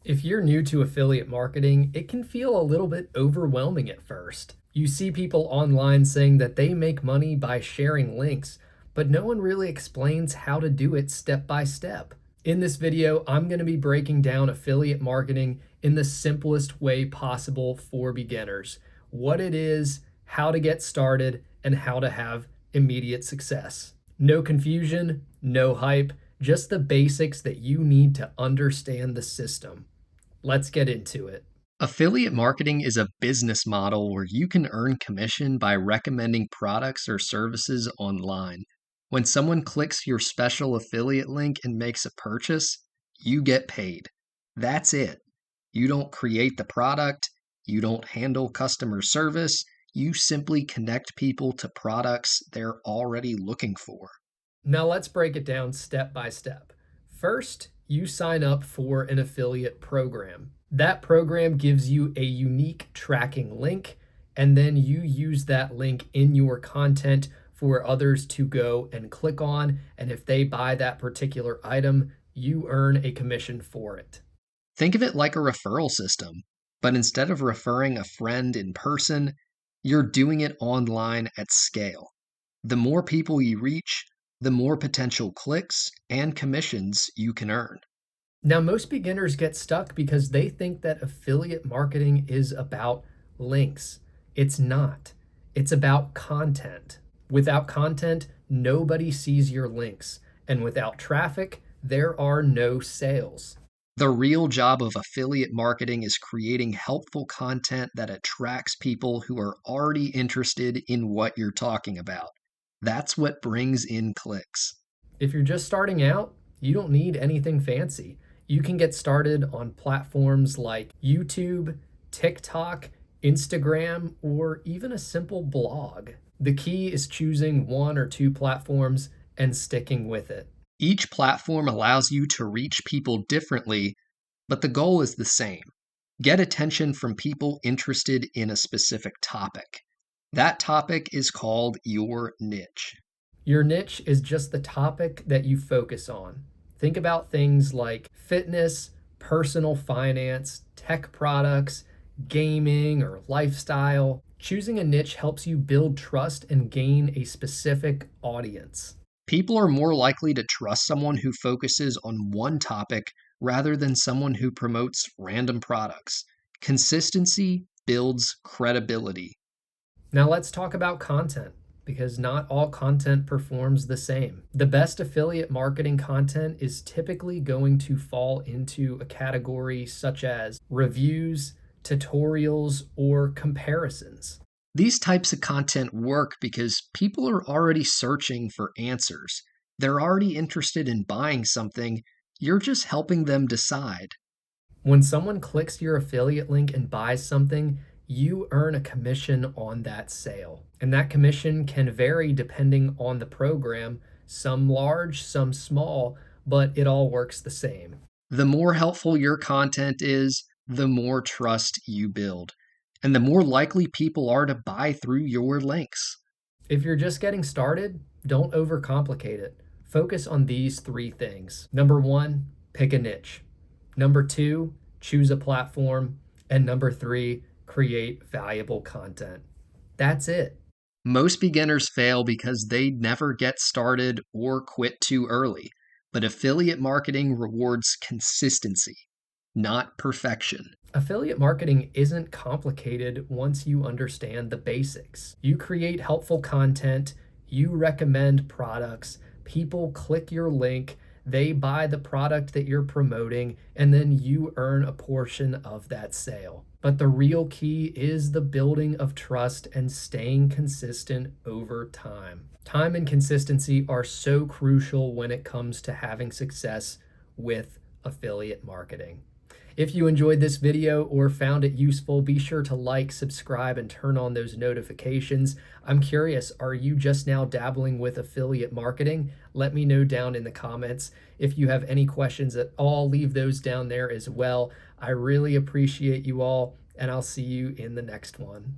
If you're new to affiliate marketing, it can feel a little bit overwhelming at first. You see people online saying that they make money by sharing links, but no one really explains how to do it step by step. In this video, I'm going to be breaking down affiliate marketing in the simplest way possible for beginners. What it is, how to get started, and how to have immediate success. No confusion, no hype, just the basics that you need to understand the system. Let's get into it. Affiliate marketing is a business model where you can earn commission by recommending products or services online. When someone clicks your special affiliate link and makes a purchase, you get paid. That's it. You don't create the product, you don't handle customer service, you simply connect people to products they're already looking for. Now let's break it down step by step. First, you sign up for an affiliate program. That program gives you a unique tracking link, and then you use that link in your content for others to go and click on. And if they buy that particular item, you earn a commission for it. Think of it like a referral system, but instead of referring a friend in person, you're doing it online at scale. The more people you reach, the more potential clicks and commissions you can earn. Now, most beginners get stuck because they think that affiliate marketing is about links. It's not. It's about content. Without content, nobody sees your links. And without traffic, there are no sales. The real job of affiliate marketing is creating helpful content that attracts people who are already interested in what you're talking about. That's what brings in clicks. If you're just starting out, you don't need anything fancy. You can get started on platforms like YouTube, TikTok, Instagram, or even a simple blog. The key is choosing one or two platforms and sticking with it. Each platform allows you to reach people differently, but the goal is the same. Get attention from people interested in a specific topic. That topic is called your niche. Your niche is just the topic that you focus on. Think about things like fitness, personal finance, tech products, gaming, or lifestyle. Choosing a niche helps you build trust and gain a specific audience. People are more likely to trust someone who focuses on one topic rather than someone who promotes random products. Consistency builds credibility. Now let's talk about content, because not all content performs the same. The best affiliate marketing content is typically going to fall into a category such as reviews, tutorials, or comparisons. These types of content work because people are already searching for answers. They're already interested in buying something. You're just helping them decide. When someone clicks your affiliate link and buys something, you earn a commission on that sale. And that commission can vary depending on the program, some large, some small, but it all works the same. The more helpful your content is, the more trust you build, and the more likely people are to buy through your links. If you're just getting started, don't overcomplicate it. Focus on these three things. Number one, pick a niche. Number two, choose a platform. And number three, create valuable content. That's it. Most beginners fail because they never get started or quit too early. But affiliate marketing rewards consistency, not perfection. Affiliate marketing isn't complicated once you understand the basics. You create helpful content, you recommend products, people click your link, they buy the product that you're promoting, and then you earn a portion of that sale. But the real key is the building of trust and staying consistent over time. Time and consistency are so crucial when it comes to having success with affiliate marketing. If you enjoyed this video or found it useful, be sure to like, subscribe, and turn on those notifications. I'm curious, are you just now dabbling with affiliate marketing? Let me know down in the comments. If you have any questions at all, leave those down there as well. I really appreciate you all, and I'll see you in the next one.